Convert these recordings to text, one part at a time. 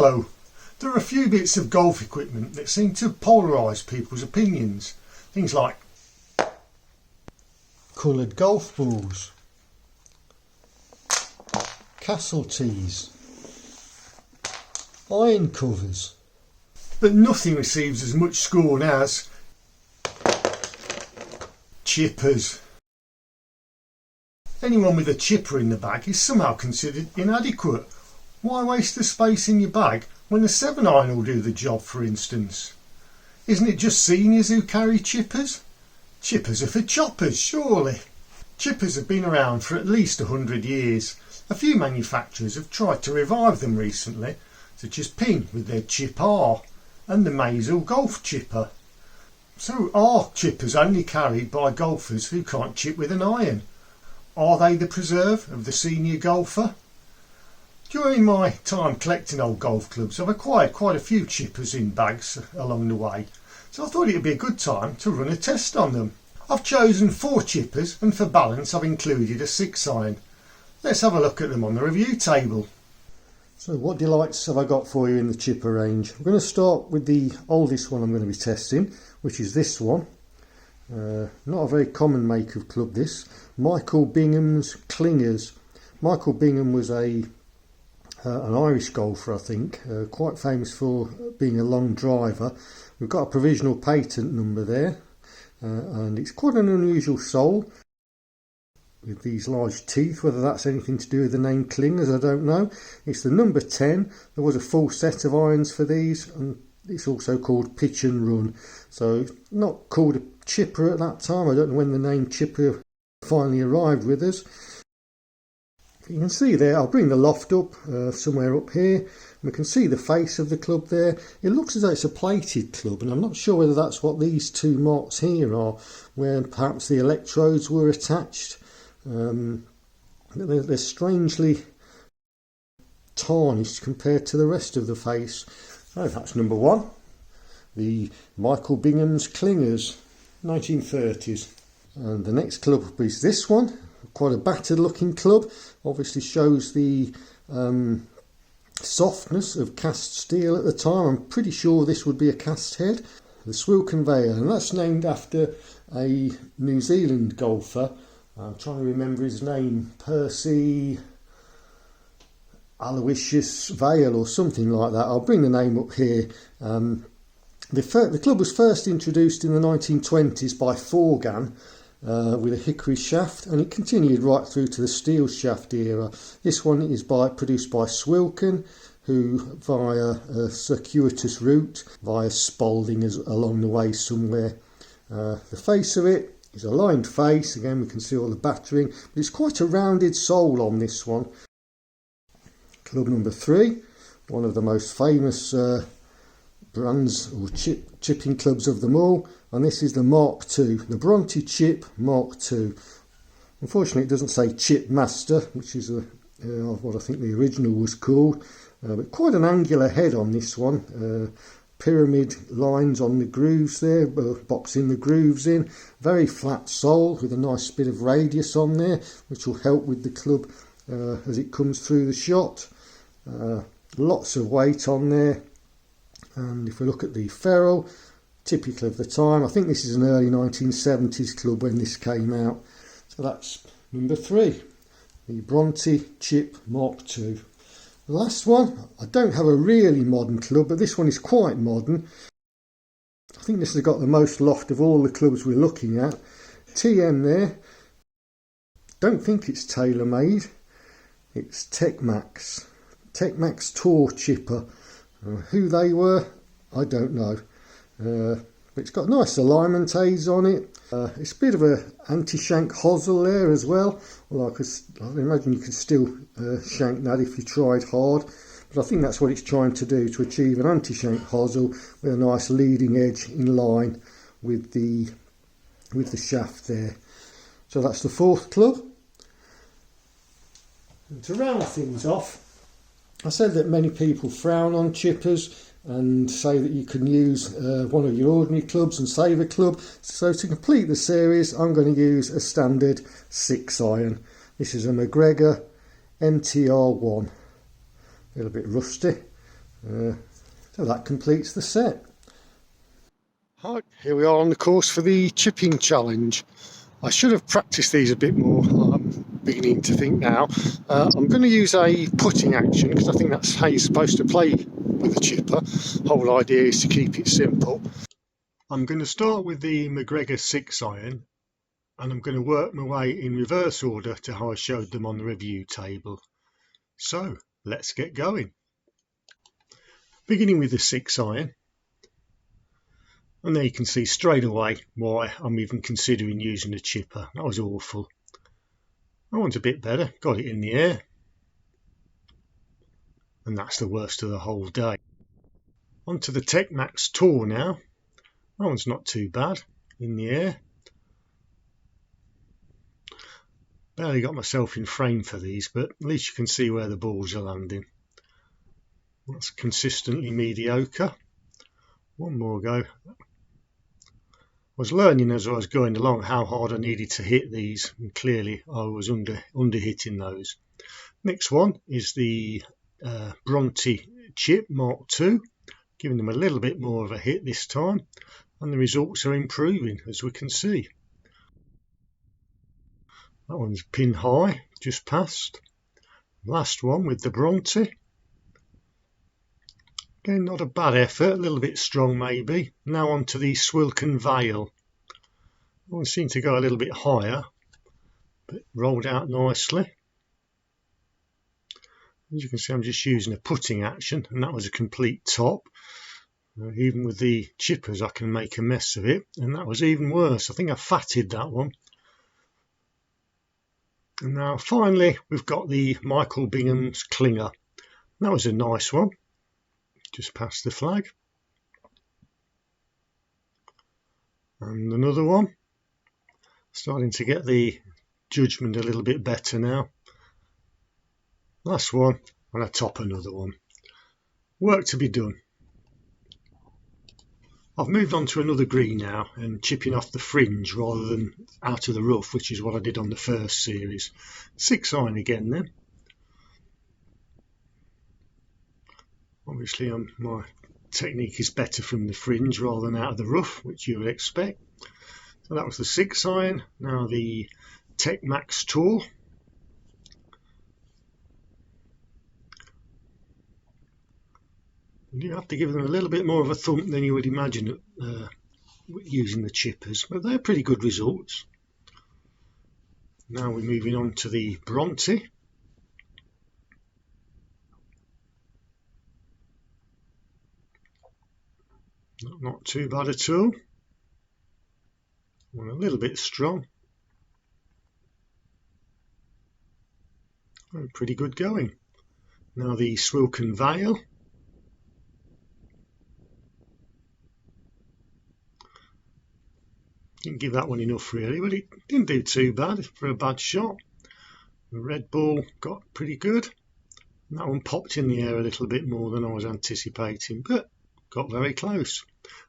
Hello. There are a few bits of golf equipment that seem to polarise people's opinions. Things like coloured golf balls, castle tees, iron covers. But nothing receives as much scorn as chippers. Anyone with a chipper in the bag is somehow considered inadequate. Why waste the space in your bag when the 7-iron will do the job, for instance? Isn't it just seniors who carry chippers? Chippers are for choppers, surely. Chippers have been around for at least 100 years. A few manufacturers have tried to revive them recently, such as Ping with their Chip R and the Maisel golf chipper. So are chippers only carried by golfers who can't chip with an iron? Are they the preserve of the senior golfer? During my time collecting old golf clubs, I've acquired quite a few chippers in bags along the way, so I thought it would be a good time to run a test on them. I've chosen 4 chippers, and for balance I've included a 6-iron. Let's have a look at them on the review table. So what delights have I got for you in the chipper range? I'm going to start with the oldest one I'm going to be testing, which is this one. Not a very common make of club, this. Michael Bingham's Clingers. Michael Bingham was an Irish golfer, I think, quite famous for being a long driver. We've got a provisional patent number there, and it's quite an unusual sole with these large teeth. Whether that's anything to do with the name Clingers, I don't know. It's the number 10. There was a full set of irons for these, and it's also called Pitch and Run. So not called a chipper at that time. I don't know when the name chipper finally arrived with us. You can see there, I'll bring the loft up somewhere up here. We can see the face of the club there. It looks as though it's a plated club, and I'm not sure whether that's what these 2 marks here are, where perhaps the electrodes were attached. They're strangely tarnished compared to the rest of the face. Oh, that's number 1. The Michael Bingham's Clingers, 1930s. And the next club is this one. Quite a battered looking club. Obviously shows the softness of cast steel at the time. I'm pretty sure this would be a cast head. The Swilcan Vale, and that's named after a New Zealand golfer. I'm trying to remember his name. Percy Aloysius Vale or something like that. I'll bring the name up here. The club was first introduced in the 1920s by Forgan, with a hickory shaft, and it continued right through to the steel shaft era. This one is produced by Swilcan, who via a circuitous route, via Spalding along the way somewhere. The face of it is a lined face. Again, we can see all the battering, but it's quite a rounded sole on this one. Club number 3, one of the most famous brands or chipping clubs of them all, and this is the Mark II, the Bronte Chip Mark II. Unfortunately, it doesn't say Chip Master, which is what I think the original was called, but quite an angular head on this one. Pyramid lines on the grooves there, boxing the grooves in. Very flat sole with a nice bit of radius on there, which will help with the club as it comes through the shot. Lots of weight on there. And if we look at the ferrule, typical of the time, I think this is an early 1970s club when this came out. So that's number 3, the Bronte Chip Mark II. The last one, I don't have a really modern club, but this one is quite modern. I think this has got the most loft of all the clubs we're looking at. TM there. Don't think it's tailor-made. It's Techmax. Techmax Tour Chipper. Who they were, I don't know. But it's got nice alignment aids on it. It's a bit of a anti-shank hosel there as well. Well, I imagine you could still shank that if you tried hard. But I think that's what it's trying to do, to achieve an anti-shank hosel with a nice leading edge in line with the shaft there. So that's the 4th club. And to round things off, I said that many people frown on chippers and say that you can use one of your ordinary clubs and save a club. So to complete the series, I'm going to use a standard 6-iron. This is a McGregor MTR1. A little bit rusty. So that completes the set. Hi, here we are on the course for the chipping challenge. I should have practiced these a bit more, I'm beginning to think now. I'm going to use a putting action because I think that's how you're supposed to play with a chipper. The whole idea is to keep it simple. I'm going to start with the McGregor 6-iron and I'm going to work my way in reverse order to how I showed them on the review table. So let's get going. Beginning with the 6-iron. And there you can see straight away why I'm even considering using a chipper. That was awful. That one's a bit better, got it in the air. And that's the worst of the whole day. Onto the Tecmax Tour now. That one's not too bad, in the air. Barely got myself in frame for these, but at least you can see where the balls are landing. That's consistently mediocre. One more go. I was learning as I was going along how hard I needed to hit these, and clearly I was under hitting those. Next one is the Bronte chip Mark II, giving them a little bit more of a hit this time, and the results are improving as we can see. That one's pin high, just past. Last one with the Bronte. Again, not a bad effort, a little bit strong maybe. Now on to the Swilcan Vale. That one seemed to go a little bit higher, but rolled out nicely. As you can see, I'm just using a putting action, and that was a complete top. Even with the chippers, I can make a mess of it, and that was even worse. I think I fatted that one. And now finally, we've got the Michael Bingham's Klinger. That was a nice one. Just past the flag. And another one. Starting to get the judgment a little bit better now. Last one, and I top another one. Work to be done. I've moved on to another green now and chipping off the fringe rather than out of the rough, which is what I did on the first series. 6-iron again then. Obviously my technique is better from the fringe rather than out of the rough, which you would expect. So that was the 6-iron. Now the Tecmax Tour. You have to give them a little bit more of a thump than you would imagine using the chippers, but they're pretty good results. Now we're moving on to the Bronte. Not too bad at all. Well, a little bit strong. Pretty good going. Now the Swilcan Vale. Didn't give that one enough really, but it didn't do too bad for a bad shot. The red ball got pretty good. And that one popped in the air a little bit more than I was anticipating, but got very close.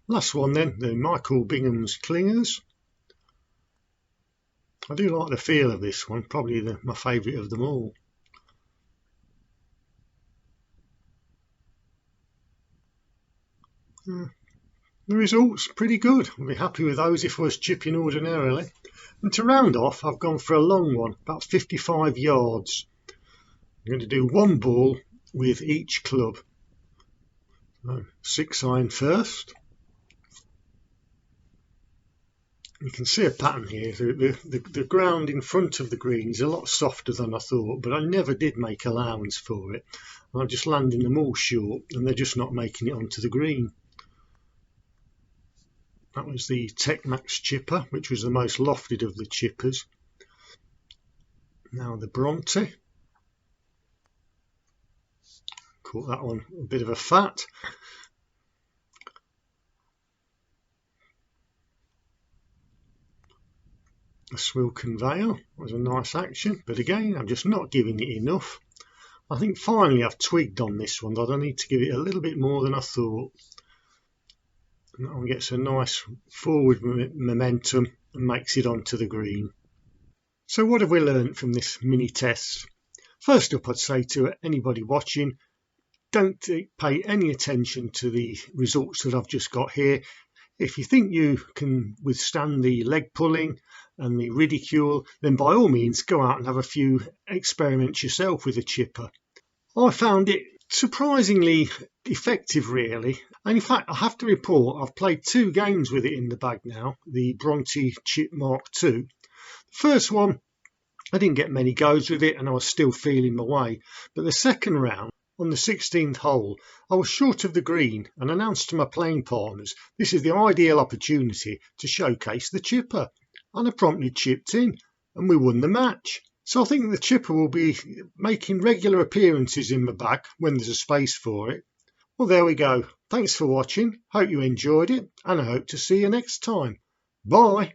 Last one then, the Michael Bingham's Klingers. I do like the feel of this one, probably my favourite of them all. The results pretty good. I'd be happy with those if I was chipping ordinarily. And to round off, I've gone for a long one, about 55 yards. I'm going to do one ball with each club. So 6-iron first. You can see a pattern here. The ground in front of the green is a lot softer than I thought, but I never did make allowance for it. I'm just landing them all short, and they're just not making it onto the green. That was the Tecmax chipper, which was the most lofted of the chippers. Now the Bronte. Caught that one a bit of a fat. The Swilcan Vale was a nice action, but again, I'm just not giving it enough. I think finally I've twigged on this one that I need to give it a little bit more than I thought. And that one gets a nice forward momentum and makes it onto the green. So what have we learned from this mini test? First up, I'd say to anybody watching, don't pay any attention to the results that I've just got here. If you think you can withstand the leg pulling and the ridicule, then by all means go out and have a few experiments yourself with a chipper. I found it surprisingly effective, really. And in fact, I have to report I've played 2 games with it in the bag now, the Bronte Chip Mark II. The first one, I didn't get many goes with it and I was still feeling my way. But the second round, on the 16th hole, I was short of the green and announced to my playing partners this is the ideal opportunity to showcase the chipper. And I promptly chipped in and we won the match. So I think the chipper will be making regular appearances in my bag when there's a space for it. Well, there we go. Thanks for watching. Hope you enjoyed it and I hope to see you next time. Bye.